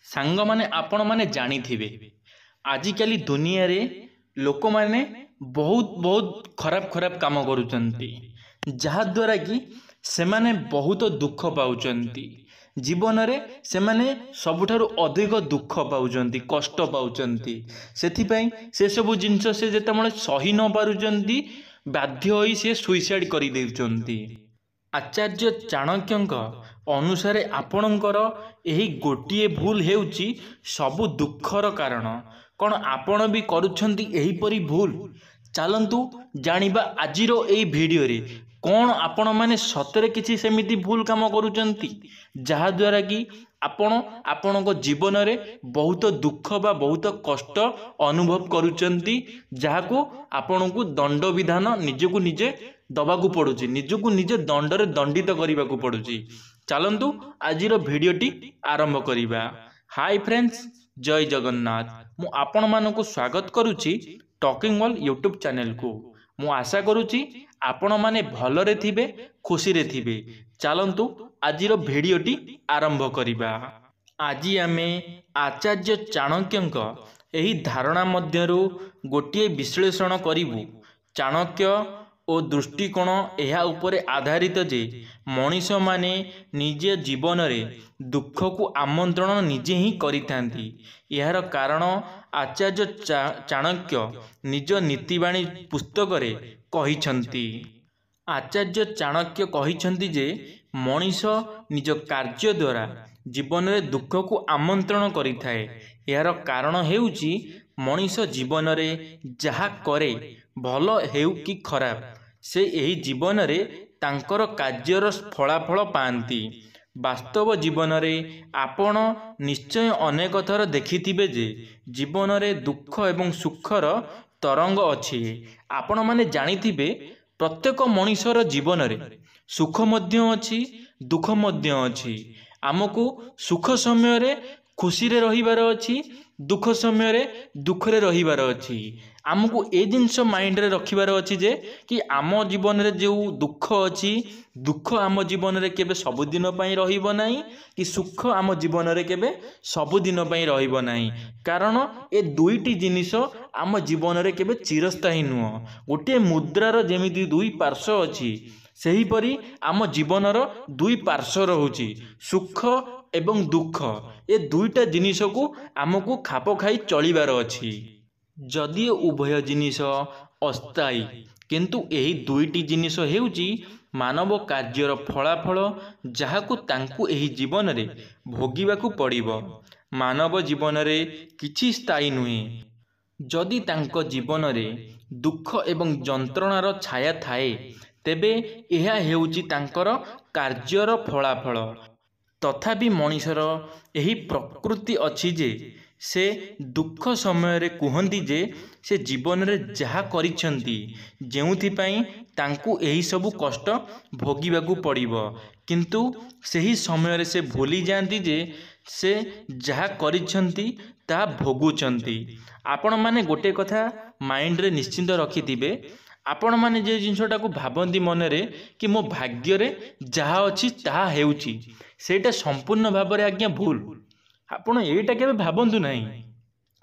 सांग माने आपण माने जानिथिबे आजिकाली दुनिया रे लोक माने बहुत बहुत खराब खराब काम करुचंती जहा द्वारा कि सेमाने बहुत दुख पाउचंती जीवन रे सेमाने सबुठारु अधिक दुख पाउचंती कष्ट पाउचंती सेथिपई से सब जिंस से जेतेबेले सही न पारुचंती बाध्य होई से सुइसाइड करि देउचंती। आचार्य चाणक्यंक अनुसारे आपणकर एही गोटिए भूल हेउची सबु दुखर कारण। कौन आपण भी करुछंती एही परी भूल? चलंतु जानिबा आजिरो एही वीडियो रे कौन आपण माने सतरे किछि सेमिति भूल काम करुछंती जहा द्वारा कि आपण आपणको जीवन रे बहुत दुख बा बहुत कष्ट अनुभव करुछंती जहाको आपणको दंड विधान निजको निजे दबाकू पड़ुची निजको निजे दंडरे दंडित करने पड़ुची। चलंतु आजिर भिडियोटी आरंभ करिबा। हाय फ्रेंड्स, जय जगन्नाथ। मु आपण मानकु स्वागत करुची टॉकिंग वर्ल्ड यूट्यूब चैनल को। मु आशा करुची आपण माने भलरे थिबे, खुशी रे थिबे। चलंतु आजिर भिडियोटी आरंभ करिबा। आजि आमे आचार्य चाणक्यंक एही धारणा मध्यरु गोटिए विश्लेषण करिबु। चाणक्य ओ दृष्टिकोण एहा उपरे आधारित जे मनीष माने निजे जीवन रे दुख को आमंत्रण निजे ही करिथांती। यार कारण आचार्य चाणक्य निज नीतिबाणी पुस्तक रे कहिछंती। आचार्य चाणक्य कहिछंती जे मनीष निज कार्य द्वारा जीवन रे दुख को आमंत्रण करिथाए। यार कारण हेउची मनीष जीवन रे जहा करे भल हेउ कि खराब से यही जीवन रे तांकर कार्यर फलाफल पाती। वास्तव जीवन रे आपण निश्चय अनेक थर देखिथिबे जे जीवन रे दुख एवं सुखर तरंग अछि। आपण माने जानिथिबे प्रत्येक मनुष्यर जीवन रे सुख मध्य अछि, दुख मध्य अछि। आमको सुख समय रे खुशी रे रहिबार अछि, दुख समय रे दुख रे रहिबार अछि। आमको ए जिनस माइंड रे रखिबार अछि जे कि आम जीवन रे जो दुख अछि, दुख आम जीवन रे केबे सब दिन पई रहिबो नाही कि सुख आम जीवन रे केबे सब दिन पई रहिबो नाही। कारण ए दुईटी जिनिस आम जीवन रे केबे चिरस्थायी नुह। गोटे मुद्रार जेमिति दुई पार्श्व अछि सेही परी आम जीवनर दुई पार्श्व रहुची, सुख एवं दुख। ए दुईटा जिनिस को आमको खाप खाई चलिबार अछि। जदि उभय जिनिस अस्थायी किंतु एही दुईटी जिनिस हेउची मानव कार्यर फलाफल जहाकु तांकु एही जीवन रे भोगिबाकू पड़िबो। मानव जीवन रे किछि स्थायी नुहे। जदि तांको जीवन रे दुख एवं जंत्रणार छाया थाए तेबे एहा हेउची तांकर कार्यर फलाफल। तथापि मनीषर एही प्रकृति अछि जे से दुख समय रे कुहंती जे से जीवन रे जहा करिछंती जेउथि पई तांकु एही सबु कष्ट भोगिबाकू पड़िबो। किंतु सेही समय रे से भूली जानती जे से जहा करिछंती ता भोगुचंती। आपण माने गोटे कथा माइंड रे निश्चिंत रखिथिबे। आपण माने जे जिनसटा को भाबंती मन रे कि मो भाग्य रे जहा अछि ताहा हेउची, सेटा संपूर्ण भाव रे आज्ञा भूल। आपण एटा केबे भाबंतु नाही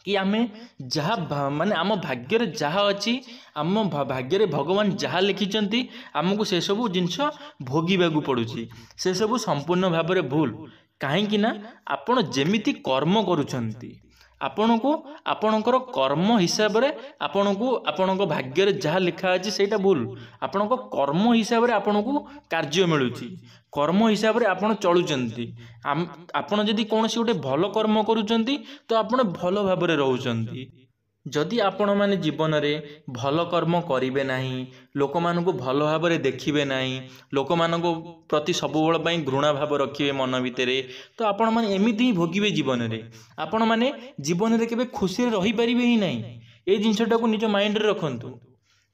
कि आमे जहा माने आम भाग्य रे जहा अछि, आम भाग्य रे भगवान जहा लिखिचंती आमको से सब जिनस भोगिबाकू पड़ुची, से सब संपूर्ण भाव रे भूल। काहे कि ना आपण जेमिति कर्म करूचंती आपनको आपणकर कर्म हिसाब रे आपनको आपणको भाग्य रे जहा लिखा अछि सेटा भूल। आपणको कर्म हिसाब रे आपनको कार्य मिलुची, कर्म हिसाब रे आपण चलुचंती। आपण जदि कोनसी गोटे भल कर्म करूचंती तो आपण भल भाव रे रहउचंती। जदि आपण माने जीवन रे भल कर्म करिवे नाही, लोक मानको भल भाव रे देखिबे नाही, लोक मानको प्रति सबुबेल पई घृणा भाव रखिबे मन भितरे, तो आपण माने एमिति ही भोगिबे जीवन रे। आपण माने जीवन रे केबे खुशी रे रहि परिबे ही नाही। ए जिंसटा को निज माइंड रे रखंतु।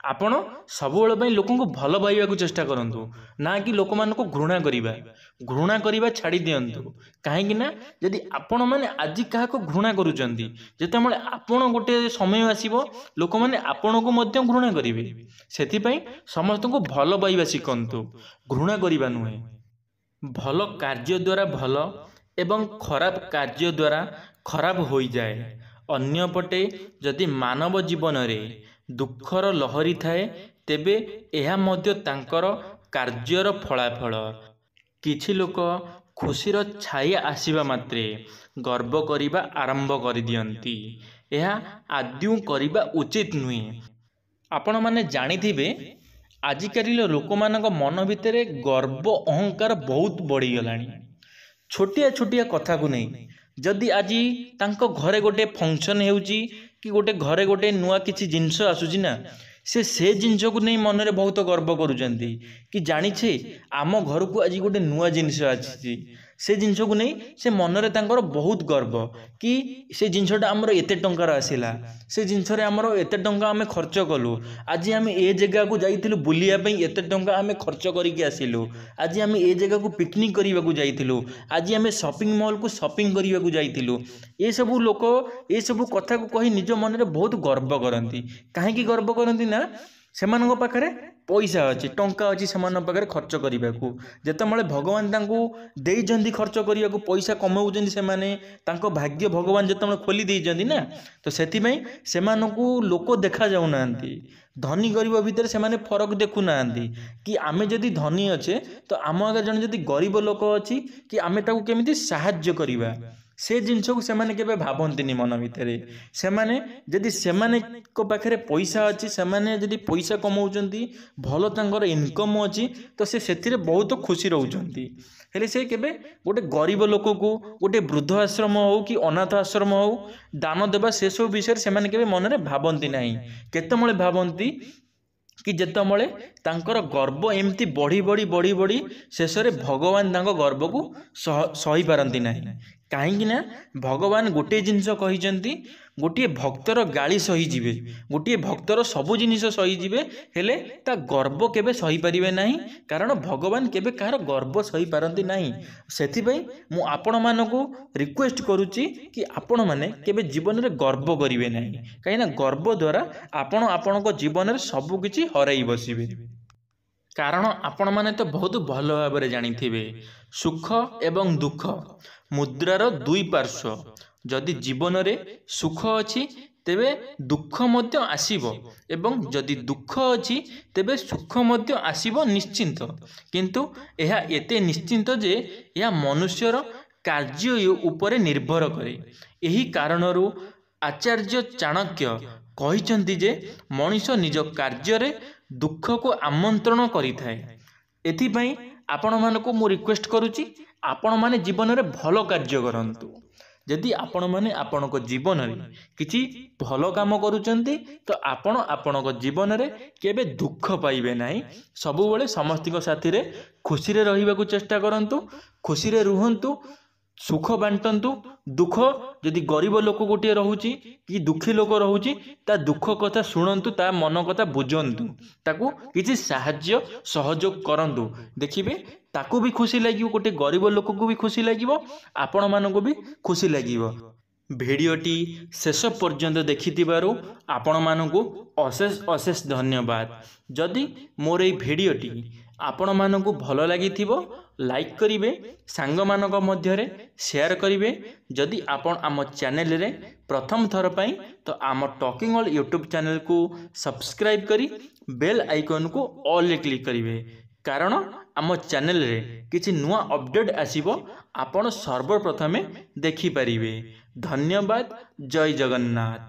आपण सबुबेल पई लोकंको भल पाइबाकू चेष्टा करंतु, ना कि लोक मानको घृणा करिबा छाड़ी दियंतु। काहे कि ना यदि आपण माने आजि काहाको घृणा करूचंती, जेतेबेले आपण गोटे समय आसीबो लोक माने आपणको मध्य घृणा करिवे। सेति पई समस्तको भल पाइबा शिखंतु, घृणा करिबा नुहे। भल कार्य द्वारा भल ଏବଂ ଖରାପ କାର୍ଯ୍ୟ ଦ୍ୱାରା ଖରାପ ହୋଇଯାଏ। ଅନ୍ୟପଟେ ଯଦି ମାନବ ଜୀବନରେ ଦୁଃଖର ଲହରୀ ଥାଏ ତେବେ ଏହା ମଧ୍ୟ ତାଙ୍କର କାର୍ଯ୍ୟର ଫଳାଫଳ। କିଛି ଲୋକ ଖୁସିର ଛାୟା ଆସିବା ମାତ୍ରେ ଗର୍ବ କରିବା ଆରମ୍ଭ କରିଦିଅନ୍ତି। ଏହା ଆଦୌ କରିବା ଉଚିତ ନୁହେଁ। ଆପଣମାନେ ଜାଣିଥିବେ ଆଜିକାଲିର ଲୋକମାନଙ୍କ ମନ ଭିତରେ ଗର୍ବ ଅହଙ୍କାର ବହୁତ ବଢ଼ିଗଲାଣି। ଛୋଟିଆ ଛୋଟିଆ କଥାକୁ ନେଇ ଯଦି ଆଜି ତାଙ୍କ ଘରେ ଗୋଟେ ଫଙ୍କସନ୍ ହେଉଛି କି ଗୋଟେ ଘରେ ଗୋଟେ ନୂଆ କିଛି ଜିନିଷ ଆସୁଛି ନା, ସେ ଜିନିଷକୁ ନେଇ ମନରେ ବହୁତ ଗର୍ବ କରୁଛନ୍ତି କି ଜାଣିଛେ ଆମ ଘରକୁ ଆଜି ଗୋଟେ ନୂଆ ଜିନିଷ ଆସିଛି। ସେ ଜିନିଷକୁ ନେଇ ସେ ମନରେ ତାଙ୍କର ବହୁତ ଗର୍ବ କି ସେ ଜିନିଷଟା ଆମର ଏତେ ଟଙ୍କାର ଆସିଲା, ସେ ଜିନିଷରେ ଆମର ଏତେ ଟଙ୍କା ଆମେ ଖର୍ଚ୍ଚ କଲୁ, ଆଜି ଆମେ ଏ ଜାଗାକୁ ଯାଇଥିଲୁ ବୁଲିବା ପାଇଁ ଏତେ ଟଙ୍କା ଆମେ ଖର୍ଚ୍ଚ କରିକି ଆସିଲୁ, ଆଜି ଆମେ ଏ ଜାଗାକୁ ପିକନିକ୍ କରିବାକୁ ଯାଇଥିଲୁ, ଆଜି ଆମେ ସପିଂ ମଲ୍କୁ ସପିଂ କରିବାକୁ ଯାଇଥିଲୁ। ଏସବୁ ଲୋକ ଏସବୁ କଥାକୁ କହି ନିଜ ମନରେ ବହୁତ ଗର୍ବ କରନ୍ତି। କାହିଁକି ଗର୍ବ କରନ୍ତି ନା ସେମାନଙ୍କ ପାଖରେ ପଇସା ଅଛି, ଟଙ୍କା ଅଛି ସେମାନଙ୍କ ପାଖରେ ଖର୍ଚ୍ଚ କରିବାକୁ। ଯେତେବେଳେ ଭଗବାନ ତାଙ୍କୁ ଦେଇଛନ୍ତି ଖର୍ଚ୍ଚ କରିବାକୁ, ପଇସା କମାଉଛନ୍ତି ସେମାନେ, ତାଙ୍କ ଭାଗ୍ୟ ଭଗବାନ ଯେତେବେଳେ ଖୋଲି ଦେଇଛନ୍ତି ନା, ତ ସେଥିପାଇଁ ସେମାନଙ୍କୁ ଲୋକ ଦେଖାଯାଉନାହାନ୍ତି। ଧନୀ ଗରିବ ଭିତରେ ସେମାନେ ଫରକ ଦେଖୁନାହାନ୍ତି କି ଆମେ ଯଦି ଧନୀ ଅଛେ ତ ଆମ ଆଗରେ ଜଣେ ଯଦି ଗରିବ ଲୋକ ଅଛି କି ଆମେ ତାକୁ କେମିତି ସାହାଯ୍ୟ କରିବା, ସେ ଜିନିଷକୁ ସେମାନେ କେବେ ଭାବନ୍ତିନି ମନ ଭିତରେ। ସେମାନେ ଯଦି ସେମାନଙ୍କ ପାଖରେ ପଇସା ଅଛି, ସେମାନେ ଯଦି ପଇସା କମାଉଛନ୍ତି, ଭଲ ତାଙ୍କର ଇନକମ୍ ଅଛି, ତ ସେ ସେଥିରେ ବହୁତ ଖୁସି ରହୁଛନ୍ତି। ହେଲେ ସେ କେବେ ଗୋଟେ ଗରିବ ଲୋକକୁ ଗୋଟେ ବୃଦ୍ଧ ଆଶ୍ରମ ହେଉ କି ଅନାଥ ଆଶ୍ରମ ହେଉ ଦାନ ଦେବା ସେସବୁ ବିଷୟରେ ସେମାନେ କେବେ ମନରେ ଭାବନ୍ତି ନାହିଁ। କେତେବେଳେ ଭାବନ୍ତି କି ଯେତେବେଳେ ତାଙ୍କର ଗର୍ବ ଏମିତି ବଢ଼ି ବଢ଼ି ବଢ଼ି ବଢ଼ି ଶେଷରେ ଭଗବାନ ତାଙ୍କ ଗର୍ବକୁ ସହିପାରନ୍ତି ନାହିଁ। କାହିଁକି ନା ଭଗବାନ ଗୋଟିଏ ଜିନିଷ କହିଛନ୍ତି, ଗୋଟିଏ ଭକ୍ତର ଗାଳି ସହିଯିବେ, ଗୋଟିଏ ଭକ୍ତର ସବୁ ଜିନିଷ ସହିଯିବେ, ହେଲେ ତା ଗର୍ବ କେବେ ସହିପାରିବେ ନାହିଁ। କାରଣ ଭଗବାନ କେବେ କାହାର ଗର୍ବ ସହିପାରନ୍ତି ନାହିଁ। ସେଥିପାଇଁ ମୁଁ ଆପଣମାନଙ୍କୁ ରିକ୍ୱେଷ୍ଟ କରୁଛି କି ଆପଣମାନେ କେବେ ଜୀବନରେ ଗର୍ବ କରିବେ ନାହିଁ। କାହିଁକିନା ଗର୍ବ ଦ୍ୱାରା ଆପଣ ଆପଣଙ୍କ ଜୀବନରେ ସବୁ କିଛି ହରାଇ ବସିବେ। କାରଣ ଆପଣମାନେ ତ ବହୁତ ଭଲ ଭାବରେ ଜାଣିଥିବେ ସୁଖ ଏବଂ ଦୁଃଖ ମୁଦ୍ରାର ଦୁଇ ପାର୍ଶ୍ୱ। ଯଦି ଜୀବନରେ ସୁଖ ଅଛି ତେବେ ଦୁଃଖ ମଧ୍ୟ ଆସିବ, ଏବଂ ଯଦି ଦୁଃଖ ଅଛି ତେବେ ସୁଖ ମଧ୍ୟ ଆସିବ ନିଶ୍ଚିନ୍ତ। କିନ୍ତୁ ଏହା ଏତେ ନିଶ୍ଚିନ୍ତ ଯେ ଏହା ମନୁଷ୍ୟର କାର୍ଯ୍ୟ ଉପରେ ନିର୍ଭର କରେ। ଏହି କାରଣରୁ ଆଚାର୍ଯ୍ୟ ଚାଣକ୍ୟ କହିଛନ୍ତି ଯେ ମଣିଷ ନିଜ କାର୍ଯ୍ୟରେ ଦୁଃଖକୁ ଆମନ୍ତ୍ରଣ କରିଥାଏ। ଏଥିପାଇଁ ଆପଣମାନଙ୍କୁ ମୁଁ ରିକ୍ୱେଷ୍ଟ କରୁଛି ଆପଣମାନେ ଜୀବନରେ ଭଲ କାର୍ଯ୍ୟ କରନ୍ତୁ। ଯଦି ଆପଣମାନେ ଆପଣଙ୍କ ଜୀବନରେ କିଛି ଭଲ କାମ କରୁଛନ୍ତି ତ ଆପଣ ଆପଣଙ୍କ ଜୀବନରେ କେବେ ଦୁଃଖ ପାଇବେ ନାହିଁ। ସବୁବେଳେ ସମସ୍ତଙ୍କ ସାଥିରେ ଖୁସିରେ ରହିବାକୁ ଚେଷ୍ଟା କରନ୍ତୁ, ଖୁସିରେ ରୁହନ୍ତୁ, ସୁଖ ବାଣ୍ଟନ୍ତୁ। ଦୁଃଖ ଯଦି ଗରିବ ଲୋକ ଗୋଟିଏ ରହୁଛି କି ଦୁଃଖୀ ଲୋକ ରହୁଛି, ତା ଦୁଃଖ କଥା ଶୁଣନ୍ତୁ, ତା ମନ କଥା ବୁଝନ୍ତୁ, ତାକୁ କିଛି ସାହାଯ୍ୟ ସହଯୋଗ କରନ୍ତୁ। ଦେଖିବେ ତାକୁ ବି ଖୁସି ଲାଗିବ, ଗୋଟେ ଗରିବ ଲୋକକୁ ବି ଖୁସି ଲାଗିବ, ଆପଣମାନଙ୍କୁ ବି ଖୁସି ଲାଗିବ। ଭିଡ଼ିଓଟି ଶେଷ ପର୍ଯ୍ୟନ୍ତ ଦେଖିଥିବାରୁ ଆପଣମାନଙ୍କୁ ଅଶେଷ ଅଶେଷ ଧନ୍ୟବାଦ। ଯଦି ମୋର ଏହି ଭିଡ଼ିଓଟି ଆପଣମାନଙ୍କୁ ଭଲ ଲାଗିଥିବ ଲାଇକ୍ କରିବେ, ସାଙ୍ଗମାନଙ୍କ ମଧ୍ୟରେ ସେୟାର କରିବେ। ଯଦି ଆପଣ ଆମ ଚ୍ୟାନେଲରେ ପ୍ରଥମ ଥର ପାଇଁ ତ ଆମ ଟକିଂ ଅଲ୍ ୟୁଟ୍ୟୁବ୍ ଚ୍ୟାନେଲକୁ ସବସ୍କ୍ରାଇବ୍ କରି ବେଲ୍ ଆଇକନ୍କୁ ଅଲ୍ରେ କ୍ଲିକ୍ କରିବେ। କାରଣ ଆମ ଚ୍ୟାନେଲରେ କିଛି ନୂଆ ଅପଡ଼େଟ୍ ଆସିବ, ଆପଣ ସର୍ବପ୍ରଥମେ ଦେଖିପାରିବେ। ଧନ୍ୟବାଦ। ଜୟ ଜଗନ୍ନାଥ।